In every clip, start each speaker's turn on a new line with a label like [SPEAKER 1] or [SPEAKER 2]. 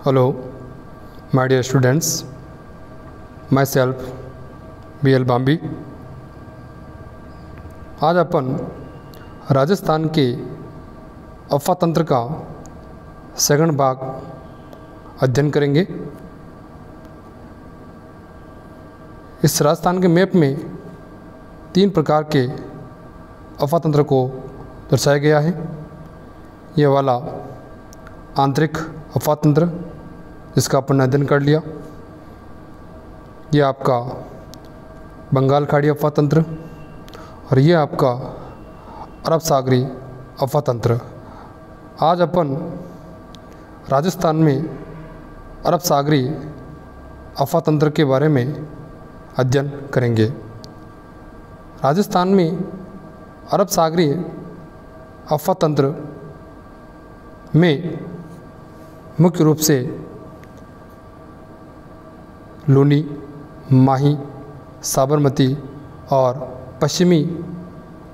[SPEAKER 1] Hello my dear students, myself BL बाम्बी। आज अपन राजस्थान के अफवाह तंत्र का सेकंड भाग अध्ययन करेंगे। इस राजस्थान के मैप में 3 प्रकार के अफवाह तंत्र को दर्शाया गया है। यह वाला आंतरिक अफवाह तंत्र जिसका अपन ने अध्ययन कर लिया, यह आपका बंगाल खाड़ी अफवाह तंत्र और यह आपका अरब सागरी अफवाह तंत्र। आज अपन राजस्थान में अरब सागरी अफवाह तंत्र के बारे में अध्ययन करेंगे। राजस्थान में अरब सागरी अफवाह तंत्र में मुख्य रूप से लूनी, माही, साबरमती और पश्चिमी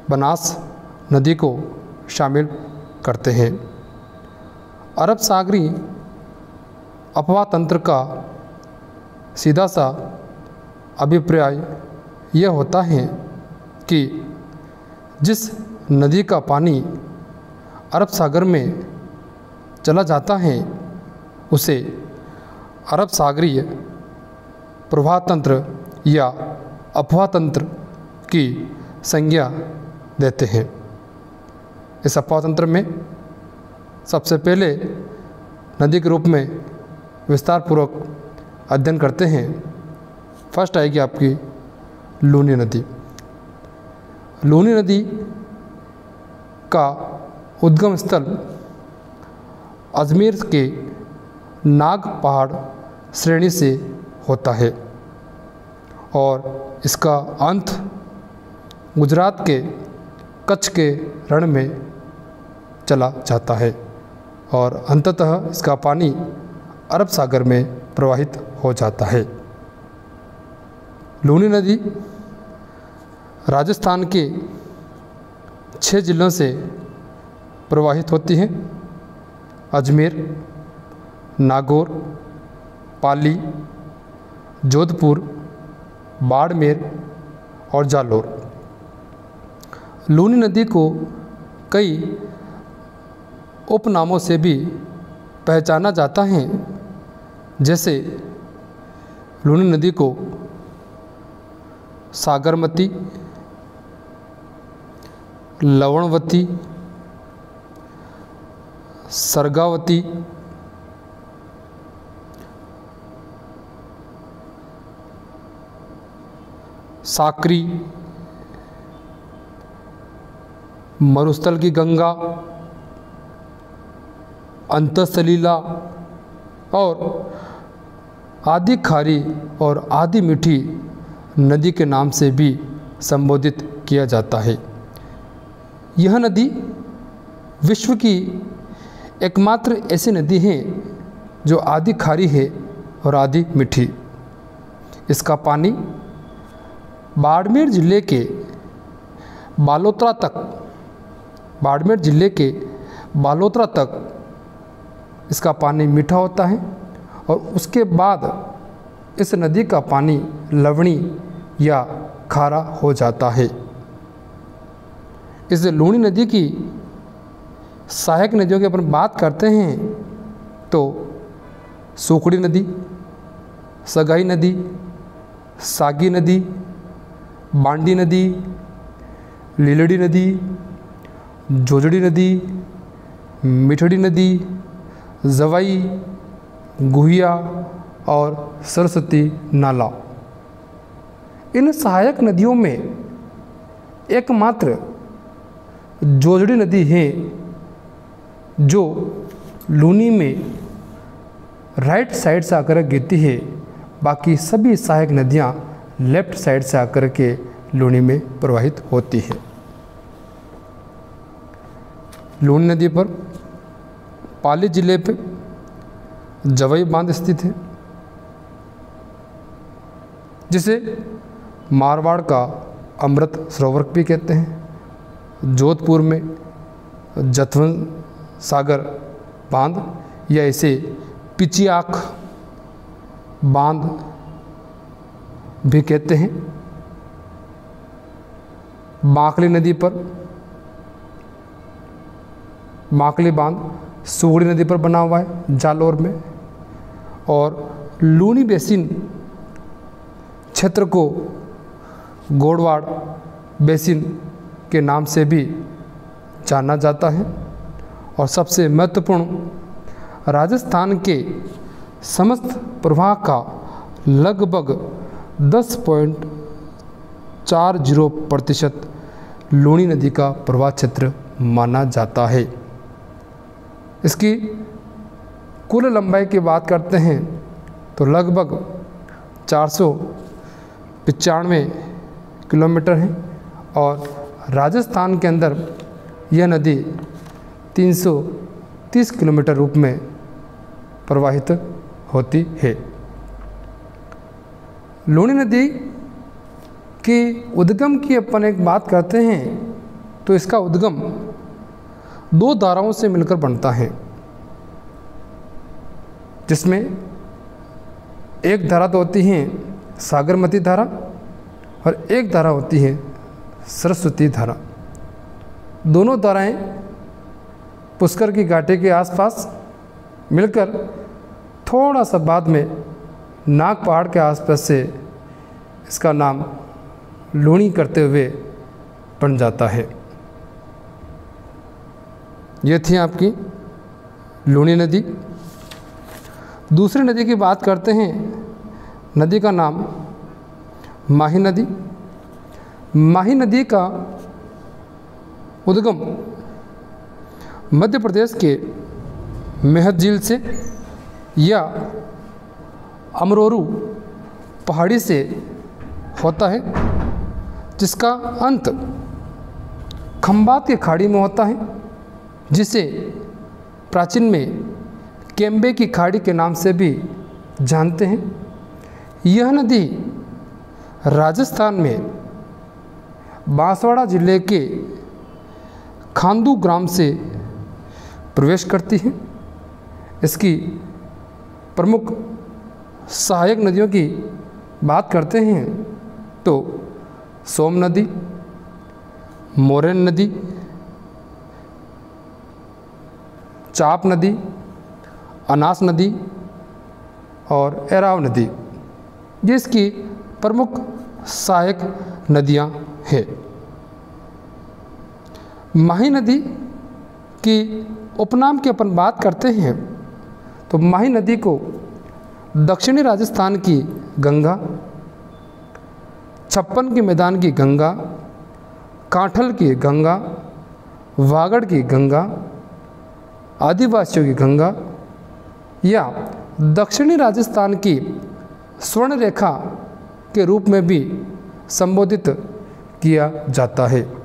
[SPEAKER 1] बनास नदी को शामिल करते हैं। अरब सागरी अफवाह तंत्र का सीधा सा अभिप्राय यह होता है कि जिस नदी का पानी अरब सागर में चला जाता है उसे अरब सागरीय प्रवाह तंत्र या अफवाह तंत्र की संज्ञा देते हैं। इस अफवाह तंत्र में सबसे पहले नदी के रूप में विस्तार पूर्वक अध्ययन करते हैं। फर्स्ट आएगी आपकी लूनी नदी। लूनी नदी का उद्गम स्थल अजमेर के नाग पहाड़ श्रेणी से होता है और इसका अंत गुजरात के कच्छ के रण में चला जाता है और अंततः इसका पानी अरब सागर में प्रवाहित हो जाता है। लूनी नदी राजस्थान के 6 जिलों से प्रवाहित होती है। अजमेर, नागौर, पाली, जोधपुर, बाड़मेर और जालोर। लूनी नदी को कई उपनामों से भी पहचाना जाता है, जैसे लूनी नदी को सागरमती, लवणवती, सरगावती, साकरी, मरुस्थल की गंगा, अंतसलीला और आदि खारी और आदि मीठी नदी के नाम से भी संबोधित किया जाता है। यह नदी विश्व की एकमात्र ऐसी नदी है जो आदि खारी है और आदि मीठी। इसका पानी बाड़मेर जिले के बालोतरा तक इसका पानी मीठा होता है और उसके बाद इस नदी का पानी लवणी या खारा हो जाता है। इस लूनी नदी की सहायक नदियों की अपन बात करते हैं तो सुखड़ी नदी, सगाई नदी, सागी नदी, बांडी नदी, लीलड़ी नदी, जोजड़ी नदी, मिठड़ी नदी, जवाई, गुहिया और सरस्वती नाला। इन सहायक नदियों में एकमात्र जोजड़ी नदी है जो लूनी में राइट साइड से आकर गिरती है। बाकी सभी सहायक नदियाँ लेफ्ट साइड से आकर के लूनी में प्रवाहित होती है। लूनी नदी पर पाली जिले पे जवाई बांध स्थित है, जिसे मारवाड़ का अमृत सरोवर भी कहते हैं। जोधपुर में जतवन सागर बांध या इसे पिचियाक बांध भी कहते हैं। माकली नदी पर माकली बांध सुगड़ी नदी पर बना हुआ है जालौर में। और लूनी बेसिन क्षेत्र को गोड़वाड़ बेसिन के नाम से भी जाना जाता है। और सबसे महत्वपूर्ण, राजस्थान के समस्त प्रवाह का लगभग 10.40% लूनी नदी का प्रवाह क्षेत्र माना जाता है। इसकी कुल लंबाई की बात करते हैं तो लगभग 495 किलोमीटर है। और राजस्थान के अंदर यह नदी 330 किलोमीटर रूप में प्रवाहित होती है। लूनी नदी की उद्गम की अपन एक बात करते हैं तो इसका उद्गम 2 धाराओं से मिलकर बनता है, जिसमें एक धारा तो होती है सागरमती धारा और एक धारा होती है सरस्वती धारा। दोनों धाराएं पुष्कर की घाटी के आसपास मिलकर थोड़ा सा बाद में नाग पहाड़ के आसपास से इसका नाम लूनी करते हुए बन जाता है। ये थी आपकी लूनी नदी। दूसरी नदी की बात करते हैं। नदी का नाम माही नदी। माही नदी का उद्गम मध्य प्रदेश के मेहत झील से या अमरोरू पहाड़ी से होता है, जिसका अंत खंबात की खाड़ी में होता है, जिसे प्राचीन में केम्बे की खाड़ी के नाम से भी जानते हैं। यह नदी राजस्थान में बांसवाड़ा जिले के खांदू ग्राम से प्रवेश करती है। इसकी प्रमुख सहायक नदियों की बात करते हैं तो सोम नदी, मोरन नदी, चाप नदी, अनास नदी और एराव नदी, जिसकी प्रमुख सहायक नदियां हैं। माही नदी की उपनाम की अपन बात करते हैं तो माही नदी को दक्षिणी राजस्थान की गंगा, छप्पन के मैदान की गंगा, कांठल की गंगा, वागड़ की गंगा, आदिवासियों की गंगा या दक्षिणी राजस्थान की स्वर्ण रेखा के रूप में भी संबोधित किया जाता है।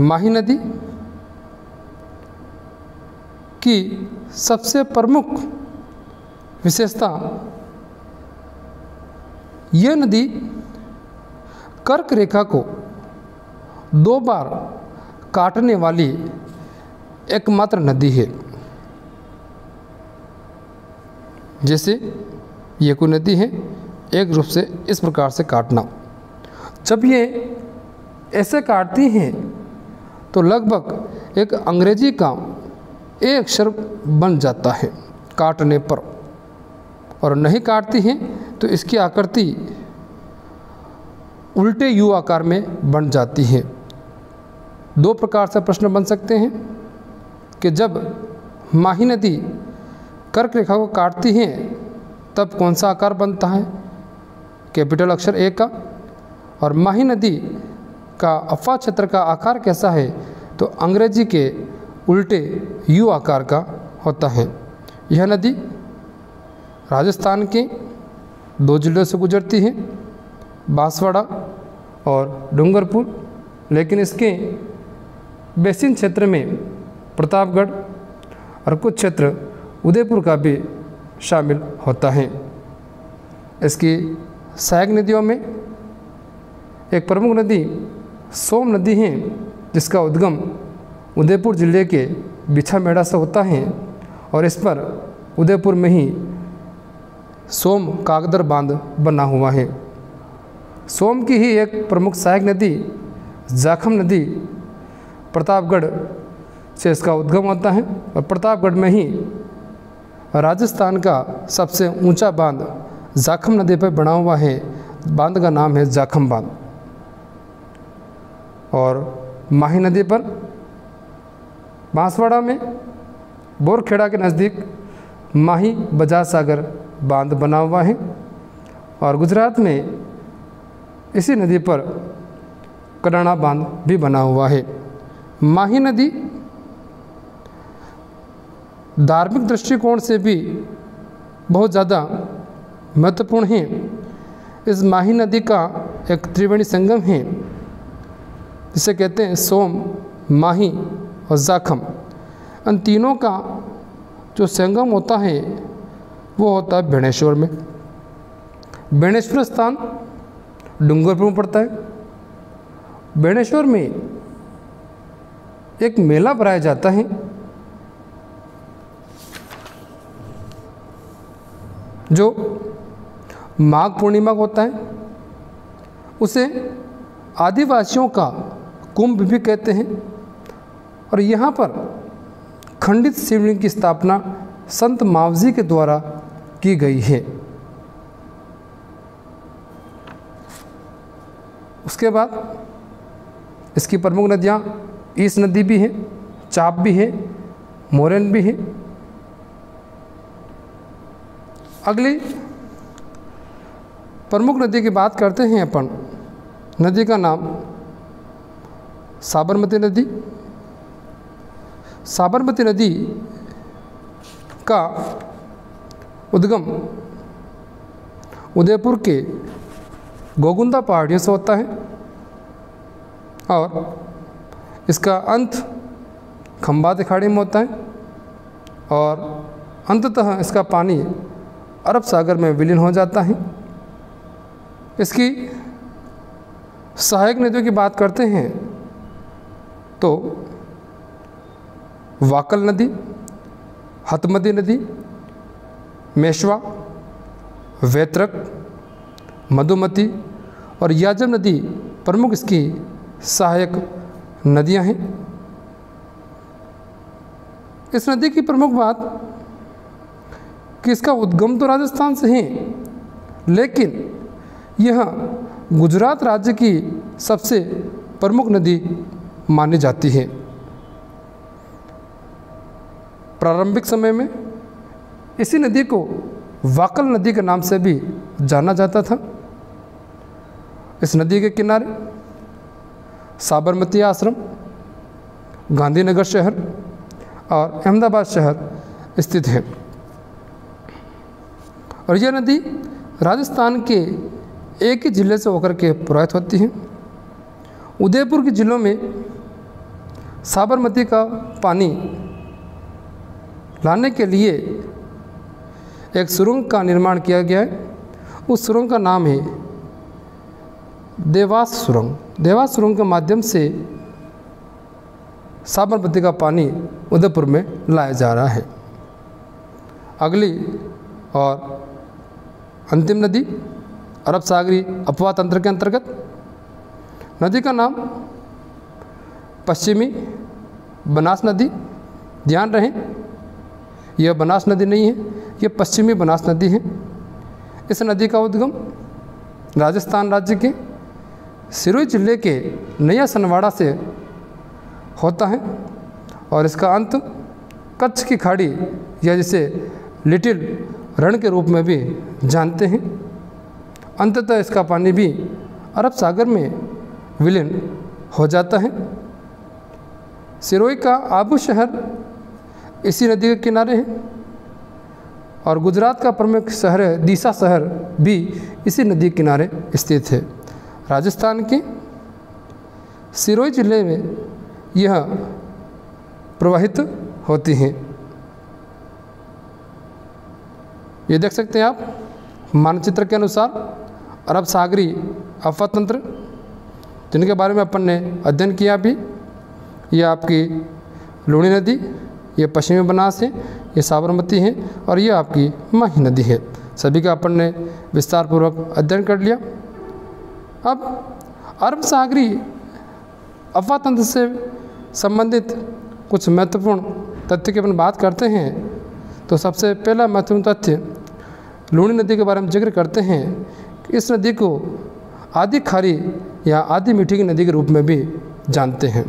[SPEAKER 1] माही नदी की सबसे प्रमुख विशेषता, यह नदी कर्क रेखा को 2 बार काटने वाली एकमात्र नदी है। जैसे ये कोई नदी है, एक रूप से इस प्रकार से काटना, जब ये ऐसे काटती हैं तो लगभग एक अंग्रेजी का एक अक्षर बन जाता है काटने पर, और नहीं काटती हैं तो इसकी आकृति उल्टे यू आकार में बन जाती है। 2 प्रकार से प्रश्न बन सकते हैं कि जब माही नदी कर्क रेखा को काटती हैं तब कौन सा आकार बनता है, कैपिटल अक्षर ए का, और माही नदी का अफवाह क्षेत्र का आकार कैसा है तो अंग्रेजी के उल्टे यू आकार का होता है। यह नदी राजस्थान के 2 जिलों से गुजरती है, बांसवाड़ा और डूंगरपुर, लेकिन इसके बेसिन क्षेत्र में प्रतापगढ़ और कुछ क्षेत्र उदयपुर का भी शामिल होता है। इसकी सहायक नदियों में एक प्रमुख नदी सोम नदी है, जिसका उद्गम उदयपुर जिले के बिछा मेढ़ा से होता है और इस पर उदयपुर में ही सोम कागदर बांध बना हुआ है। सोम की ही एक प्रमुख सहायक नदी जाखम नदी प्रतापगढ़ से इसका उद्गम होता है और प्रतापगढ़ में ही राजस्थान का सबसे ऊंचा बांध जाखम नदी पर बना हुआ है। बांध का नाम है जाखम बांध। और माही नदी पर बांसवाड़ा में बोरखेड़ा के नज़दीक माही बजाज सागर बांध बना हुआ है। और गुजरात में इसी नदी पर कडाणा बांध भी बना हुआ है। माही नदी धार्मिक दृष्टिकोण से भी बहुत ज़्यादा महत्वपूर्ण है। इस माही नदी का एक त्रिवेणी संगम है जिसे कहते हैं सोम, माही और जाखम। इन तीनों का जो संगम होता है वो होता है बेणेश्वर में। बेणेश्वर स्थान डूंगरपुर में पड़ता है। बेणेश्वर में एक मेला भराया जाता है जो माघ पूर्णिमा को होता है। उसे आदिवासियों का कुंभ भी कहते हैं। और यहाँ पर खंडित शिवलिंग की स्थापना संत मावजी के द्वारा की गई है। उसके बाद इसकी प्रमुख नदियाँ ईस नदी भी है, चाप भी है, मोरन भी है। अगली प्रमुख नदी की बात करते हैं अपन। नदी का नाम साबरमती नदी। साबरमती नदी का उद्गम उदयपुर के गोगुंदा पहाड़ियों से होता है और इसका अंत खंबात अखाड़े में होता है और अंततः इसका पानी अरब सागर में विलीन हो जाता है। इसकी सहायक नदियों की बात करते हैं तो वाकल नदी, हतमती नदी, मेशवा, वेत्रक, मधुमती और याजम नदी प्रमुख इसकी सहायक नदियां हैं। इस नदी की प्रमुख बात कि इसका उद्गम तो राजस्थान से है, लेकिन यह गुजरात राज्य की सबसे प्रमुख नदी मानी जाती है। प्रारंभिक समय में इसी नदी को वाकल नदी के नाम से भी जाना जाता था। इस नदी के किनारे साबरमती आश्रम, गांधीनगर शहर और अहमदाबाद शहर स्थित है। और यह नदी राजस्थान के एक ही जिले से होकर के प्रवाहित होती है। उदयपुर के जिलों में साबरमती का पानी लाने के लिए एक सुरंग का निर्माण किया गया है। उस सुरंग का नाम है देवास सुरंग। देवास सुरंग के माध्यम से साबरमती का पानी उदयपुर में लाया जा रहा है। अगली और अंतिम नदी अरब सागरी अपवाह तंत्र के अंतर्गत। नदी का नाम पश्चिमी बनास नदी। ध्यान रहे यह बनास नदी नहीं है, यह पश्चिमी बनास नदी है। इस नदी का उद्गम राजस्थान राज्य के सिरोही जिले के नया सनवाड़ा से होता है और इसका अंत कच्छ की खाड़ी या जिसे लिटिल रण के रूप में भी जानते हैं। अंततः इसका पानी भी अरब सागर में विलीन हो जाता है। सिरोही का आबू शहर इसी नदी के किनारे है और गुजरात का प्रमुख शहर है दीसा शहर भी इसी नदी के किनारे स्थित है। राजस्थान के सिरोही जिले में यह प्रवाहित होती हैं। ये देख सकते हैं आप मानचित्र के अनुसार अरब सागरी अपवाह तंत्र जिनके बारे में अपन ने अध्ययन किया भी। यह आपकी लूणी नदी, ये पश्चिमी बनास है, ये साबरमती है और ये आपकी माही नदी है। सभी का अपन ने विस्तार पूर्वक अध्ययन कर लिया। अब अरब सागरी अफवाह तंत्र से संबंधित कुछ महत्वपूर्ण तथ्य की अपन बात करते हैं। तो सबसे पहला महत्वपूर्ण तथ्य लूनी नदी के बारे में जिक्र करते हैं कि इस नदी को आधी खारी या आधी मीठी की नदी के रूप में भी जानते हैं।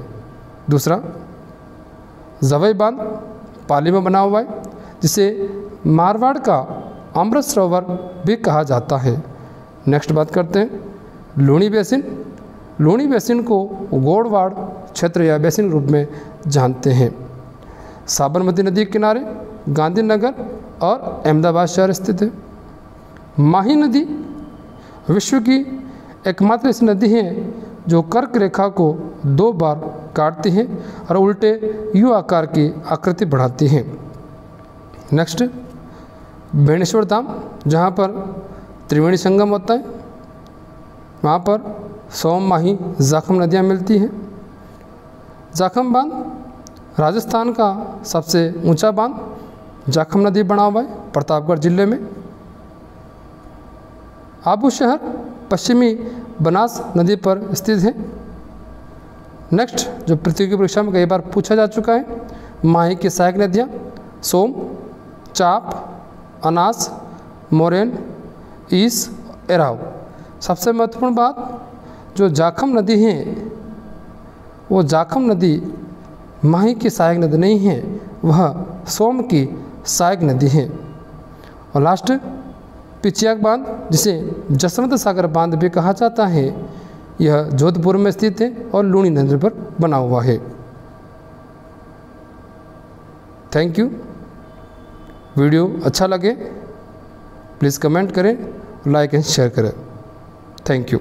[SPEAKER 1] दूसरा, जवई बांध पाली में बना हुआ है, जिसे मारवाड़ का अमृत सरोवर भी कहा जाता है। नेक्स्ट बात करते हैं लूनी बेसिन। लूनी बेसिन को गोड़वाड़ क्षेत्र या बेसिन रूप में जानते हैं। साबरमती नदी के किनारे गांधीनगर और अहमदाबाद शहर स्थित है। माही नदी विश्व की एकमात्र ऐसी नदी है जो कर्क रेखा को 2 बार काटती है और उल्टे यू आकार की आकृति बढ़ाती है। नेक्स्ट, बेणेश्वर धाम, जहाँ पर त्रिवेणी संगम होता है, वहाँ पर सोम, माही, जाखम नदियाँ मिलती हैं। जाखम बांध राजस्थान का सबसे ऊंचा बांध जाखम नदी बना हुआ है प्रतापगढ़ जिले में। आबू शहर पश्चिमी बनास नदी पर स्थित है। नेक्स्ट, जो पृथ्वी की परीक्षा में कई बार पूछा जा चुका है, माही की सहायक नदियाँ सोम, चाप, अनास, मोरेन, ईस, एराव। सबसे महत्वपूर्ण बात, जो जाखम नदी है वो जाखम नदी माही की सहायक नदी नहीं है, वह सोम की सहायक नदी है। और लास्ट, पिचियाक बांध, जिसे जसवंत सागर बांध भी कहा जाता है, यह जोधपुर में स्थित है और लूनी नदी पर बना हुआ है। Thank you. वीडियो अच्छा लगे प्लीज़ कमेंट करें, लाइक एंड शेयर करें। Thank you.